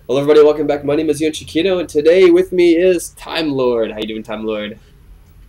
Hello everybody, welcome back. My name is EonShiKeno, and today with me is TimeLord. How you doing, TimeLord?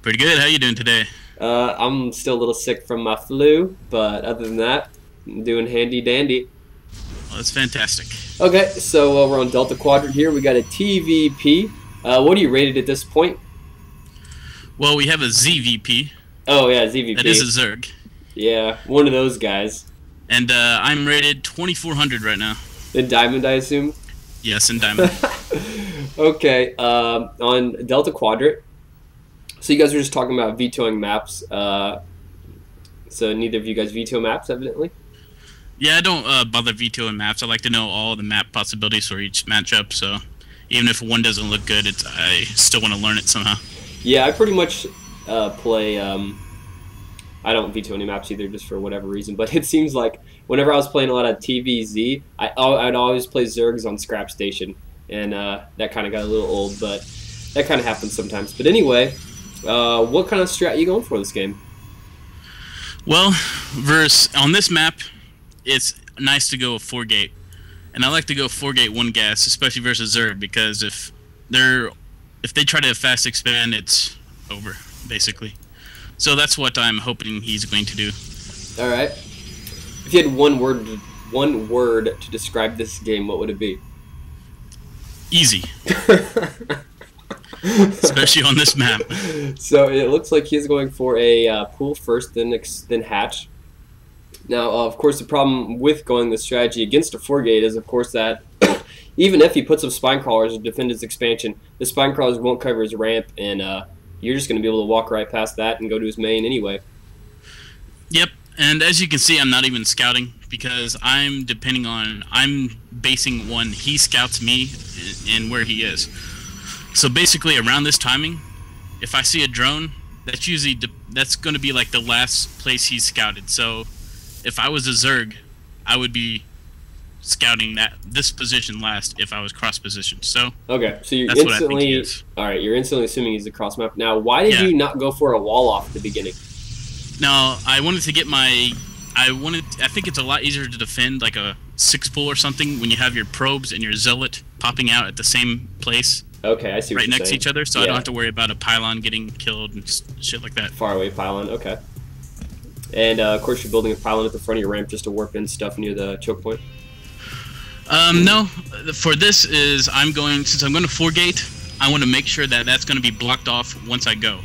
Pretty good. How you doing today? I'm still a little sick from my flu, but other than that, I'm doing handy dandy. Well, that's fantastic. Okay, so we're on Delta Quadrant here. We got a TVP. What are you rated at this point? Well, we have a ZVP. Oh yeah, That is a ZVP. Zerg. Yeah, one of those guys. And I'm rated 2400 right now. In Diamond, I assume? Yes, in Diamond. Okay, on Delta Quadrant. So you guys were just talking about vetoing maps. So neither of you guys veto maps, evidently? Yeah, I don't bother vetoing maps. I like to know all the map possibilities for each matchup, so even if one doesn't look good, I still want to learn it somehow. Yeah, I pretty much play. I don't veto any maps either, just for whatever reason. But it seems like whenever I was playing a lot of TVZ, I'd always play Zergs on Scrap Station, and that kind of got a little old, but that kind of happens sometimes. But anyway, what kind of strat are you going for this game? Well, on this map, it's nice to go 4-gate, and I like to go 4-gate 1 gas, especially versus Zerg, because if they try to fast expand, it's over basically. So that's what I'm hoping he's going to do. All right. If you had one word to describe this game, what would it be? Easy. Especially on this map. So it looks like he's going for a pool first, then hatch. Now, of course, the problem with going this strategy against a 4-gate is, of course, that even if he puts up spine crawlers to defend his expansion, the spine crawlers won't cover his ramp, and you're just going to be able to walk right past that and go to his main anyway. Yep, and as you can see, I'm not even scouting because I'm basing one, he scouts me and where he is. So basically, around this timing, if I see a drone, that's going to be like the last place he's scouted. So if I was a Zerg, I would be scouting this position last if I was cross positioned. So okay, so you're that's instantly what I think he is. All right. You're instantly assuming he's a cross map. Now, why did you not go for a wall off at the beginning? Now I wanted to get I think it's a lot easier to defend like a 6-pool or something when you have your probes and your zealot popping out at the same place. Okay, I see what right you're next saying. to each other, so I don't have to worry about a pylon getting killed and shit like that. Far away pylon, okay. And of course, you're building a pylon at the front of your ramp just to warp in stuff near the choke point. No, for this since I'm going to 4-gate, I want to make sure that that's going to be blocked off once I go.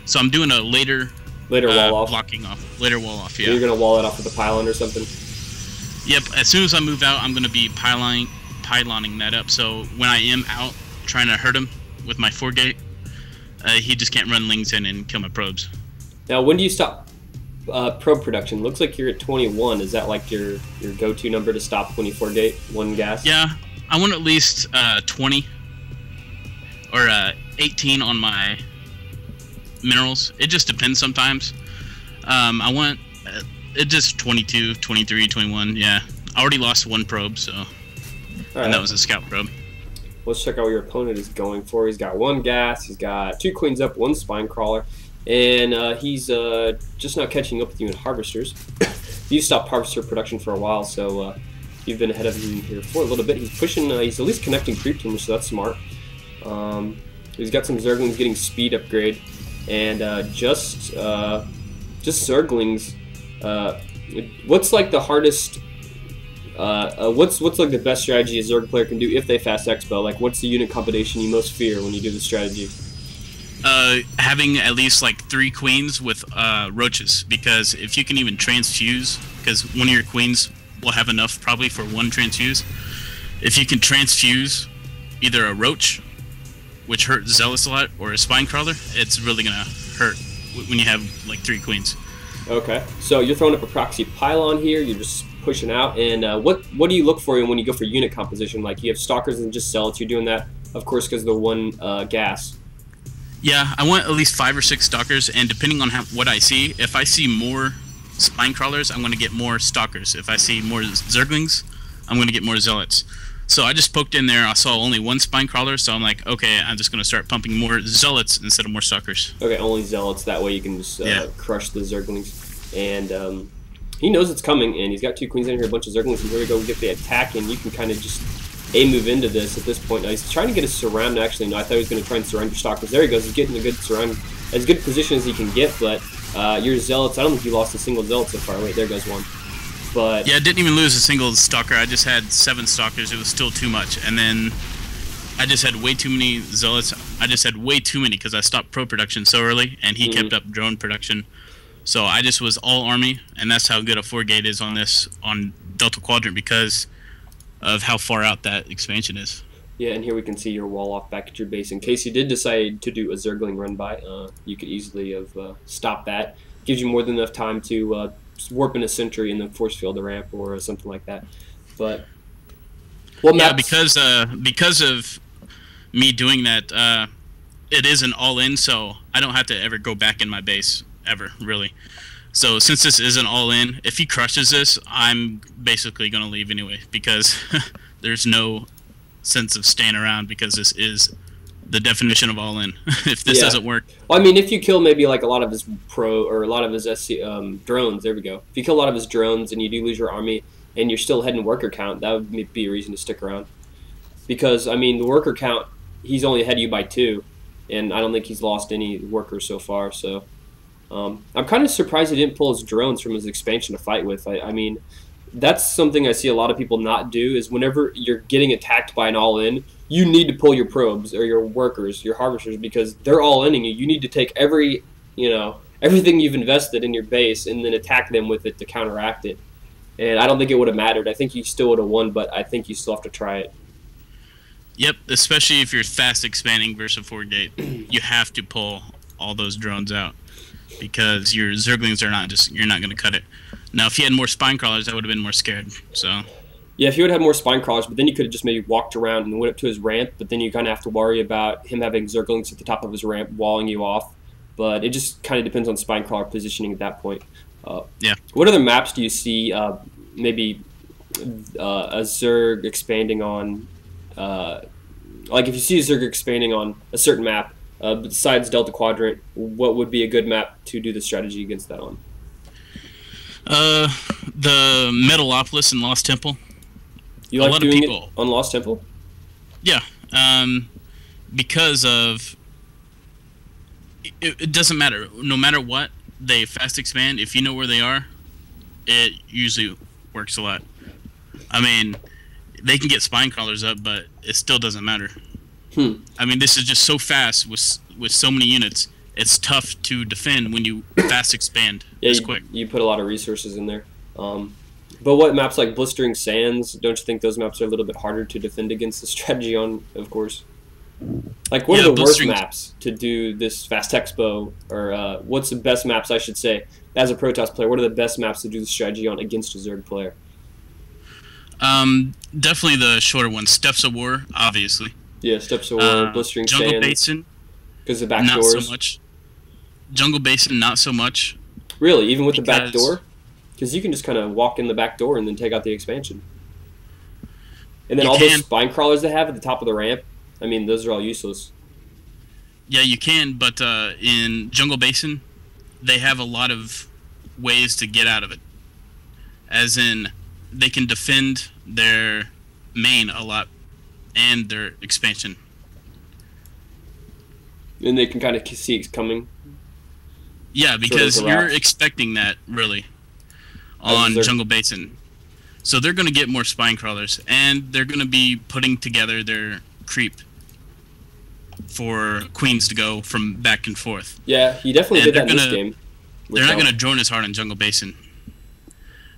So I'm doing a later wall off. Blocking off. Later wall off, yeah. So you're going to wall it off with a pylon or something? Yep, as soon as I move out, I'm going to be pyloning that up. So when I am out trying to hurt him with my 4-gate, he just can't run lings in and kill my probes. Now, when do you stop probe production? Looks like you're at 21. Is that like your go-to number to stop 24-gate, 1 gas? Yeah, I want at least 20 or 18 on my minerals. It just depends sometimes. I want it just 22, 23, 21. Yeah, I already lost 1 probe, so and that was a scout probe. Let's check out what your opponent is going for. He's got 1 gas, he's got 2 queens up, 1 spine crawler, and he's just not catching up with you in harvesters. You stopped harvester production for a while, so you've been ahead of him here for a little bit. He's pushing, he's at least connecting creep teamers, so that's smart. He's got some Zerglings getting speed upgrade, and just Zerglings. What's like the hardest? What's like the best strategy a Zerg player can do if they fast expo? Like, what's the unit combination you most fear when you do the strategy? Having at least like 3 queens with roaches, because if you can even transfuse, because one of your queens will have enough probably for 1 transfuse. If you can transfuse either a roach, which hurts zealots a lot, or a spine crawler, it's really gonna hurt when you have like 3 queens. Okay, so you're throwing up a proxy pylon here. You're just pushing out, and what do you look for when you go for unit composition? Like, you have stalkers and just zealots. You're doing that, of course, because of the 1 gas. Yeah, I want at least 5 or 6 stalkers, and depending on what I see, if I see more spine crawlers, I'm going to get more stalkers. If I see more zerglings, I'm going to get more zealots. So I just poked in there. I saw only 1 spine crawler, so I'm like, okay, I'm just going to start pumping more zealots instead of more stalkers. Okay, only zealots. That way you can just crush the zerglings. And he knows it's coming, and he's got 2 queens in here, a bunch of zerglings, and here we go. We get the attack, and you can kind of just A move into this at this point. Now he's trying to get a surround. Actually, no, I thought he was going to try and surround your stalkers. There he goes. He's getting a good surround, as good position as he can get. But your zealots, I don't think you lost a single zealot so far. Wait, there goes one. But yeah, I didn't even lose a single stalker. I just had 7 stalkers. It was still too much. And then I just had way too many zealots. I just had way too many because I stopped pro production so early, and he kept up drone production. So I just was all army, and that's how good a 4-gate is on this on Delta Quadrant because of how far out that expansion is. Yeah, and here we can see your wall off back at your base. In case you did decide to do a Zergling run by, you could easily have stopped that. Gives you more than enough time to warp in a sentry and then force field the ramp or something like that. But yeah, because of me doing that, it is an all-in, so I don't have to ever go back in my base ever, really. So since this is an all-in, if he crushes this, I'm basically going to leave anyway because there's no sense of staying around because this is the definition of all-in. If this doesn't work, well, I mean, if you kill maybe like a lot of his pro or a lot of his SC, drones, there we go. If you kill a lot of his drones and you do lose your army and you're still heading worker count, that would be a reason to stick around. Because I mean, the worker count, he's only ahead of you by 2, and I don't think he's lost any workers so far. So. I'm kind of surprised he didn't pull his drones from his expansion to fight with. I mean, that's something I see a lot of people not do, is whenever you're getting attacked by an all-in, you need to pull your probes or your workers, your harvesters, because they're all-inning you. You need to take everything you've invested in your base and then attack them with it to counteract it. And I don't think it would have mattered. I think you still would have won, but I think you still have to try it. Yep, especially if you're fast expanding versus a 4-gate. You have to pull all those drones out. Because your Zerglings you're not going to cut it. Now, if he had more spine crawlers, I would have been more scared. So, yeah, if you would have had more spine crawlers, but then you could have just maybe walked around and went up to his ramp. But then you kind of have to worry about him having Zerglings at the top of his ramp, walling you off. But it just kind of depends on spine crawler positioning at that point. Yeah. What other maps do you see? Maybe a Zerg expanding on, like if you see a Zerg expanding on a certain map. Besides Delta Quadrant, what would be a good map to do the strategy against that on? The Metalopolis and Lost Temple. You like doing it on Lost Temple? Yeah, because of it doesn't matter. No matter what, they fast expand. If you know where they are, it usually works a lot. I mean, they can get spine crawlers up, but it still doesn't matter. I mean, this is just so fast with so many units. It's tough to defend when you fast expand this quick. You put a lot of resources in there. But what maps like Blistering Sands, don't you think those maps are a little bit harder to defend against the strategy on, of course? Like, what are the worst maps to do this fast expo? Or what's the best maps, I should say, as a Protoss player? What are the best maps to do the strategy on against a Zerg player? Definitely the shorter ones. Steps of War, obviously. Yeah, Steps of War, Blistering Sands. Jungle Basin. Because of the back doors. Not so much. Jungle Basin, not so much. Really? Even with the back door? Because you can just kind of walk in the back door and then take out the expansion. And then all those spine crawlers they have at the top of the ramp, I mean, those are all useless. Yeah, you can, but in Jungle Basin, they have a lot of ways to get out of it. As in, they can defend their main a lot and their expansion. And they can kind of see it coming. Yeah, because you're expecting that, really, on Jungle Basin. So they're going to get more spine crawlers, and they're going to be putting together their creep for queens to go from back and forth. Yeah, he definitely did that in this game. They're not going to drone as hard on Jungle Basin.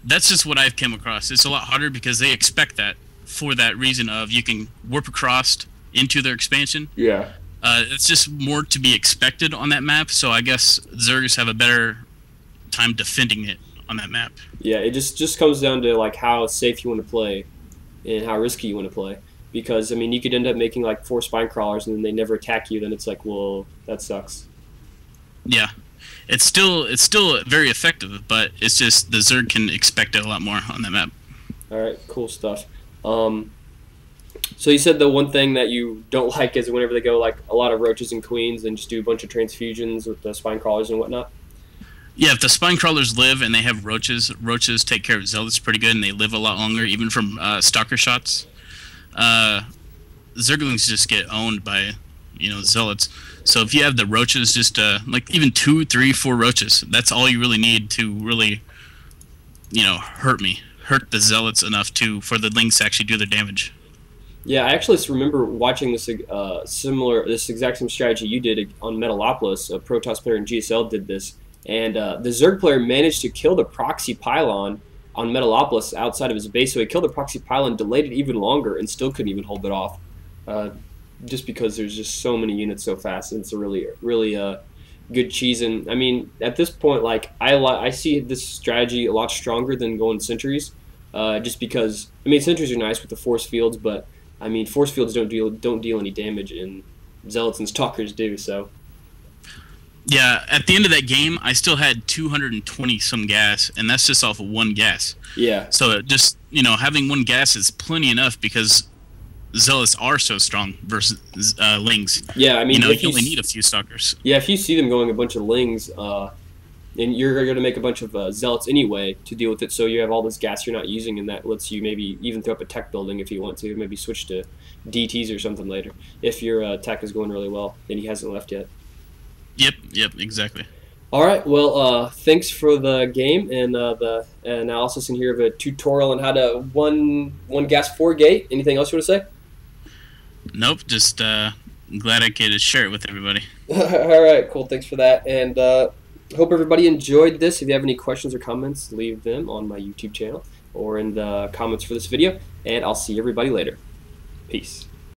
That's just what I've come across. It's a lot harder because they expect that for that reason of you can warp across into their expansion. Yeah. It's just more to be expected on that map, so I guess Zergs have a better time defending it on that map. Yeah, it just comes down to like how safe you want to play and how risky you want to play. Because, I mean, you could end up making like 4 spine crawlers and then they never attack you, then it's like, well, that sucks. Yeah. It's still very effective, but it's just the Zerg can expect it a lot more on that map. Alright, cool stuff. So you said the one thing that you don't like is whenever they go like a lot of roaches and queens and just do a bunch of transfusions with the spine crawlers and whatnot? Yeah, if the spine crawlers live and they have roaches take care of zealots pretty good and they live a lot longer, even from stalker shots. Zerglings just get owned by, zealots. So if you have the roaches, just like even 2, 3, 4 roaches, that's all you really need to really, hurt the zealots enough for the lings to actually do their damage. Yeah, I actually remember watching this this exact same strategy you did on Metalopolis. A Protoss player in GSL did this, and the Zerg player managed to kill the proxy pylon on Metalopolis outside of his base. So he killed the proxy pylon, delayed it even longer, and still couldn't even hold it off. Just because there's just so many units so fast, and it's a really good cheese. And I mean, at this point, like I see this strategy a lot stronger than going sentries, just because I mean sentries are nice with the force fields, but I mean force fields don't deal any damage, and zealots and stalkers do. So yeah, at the end of that game, I still had 220 some gas, and that's just off of 1 gas. Yeah. So just having 1 gas is plenty enough because zealots are so strong versus lings. Yeah, I mean, you only need a few stalkers. Yeah, if you see them going a bunch of lings, and you're going to make a bunch of zealots anyway to deal with it, so you have all this gas you're not using, and that lets you maybe even throw up a tech building if you want to, maybe switch to DTs or something later if your tech is going really well and he hasn't left yet. Yep, exactly. All right, well, thanks for the game and the analysis in here of a tutorial on how to one gas 4 gate. Anything else you want to say? Nope, just glad I could share it with everybody. All right, cool. Thanks for that, and hope everybody enjoyed this. If you have any questions or comments, leave them on my YouTube channel or in the comments for this video, and I'll see everybody later. Peace.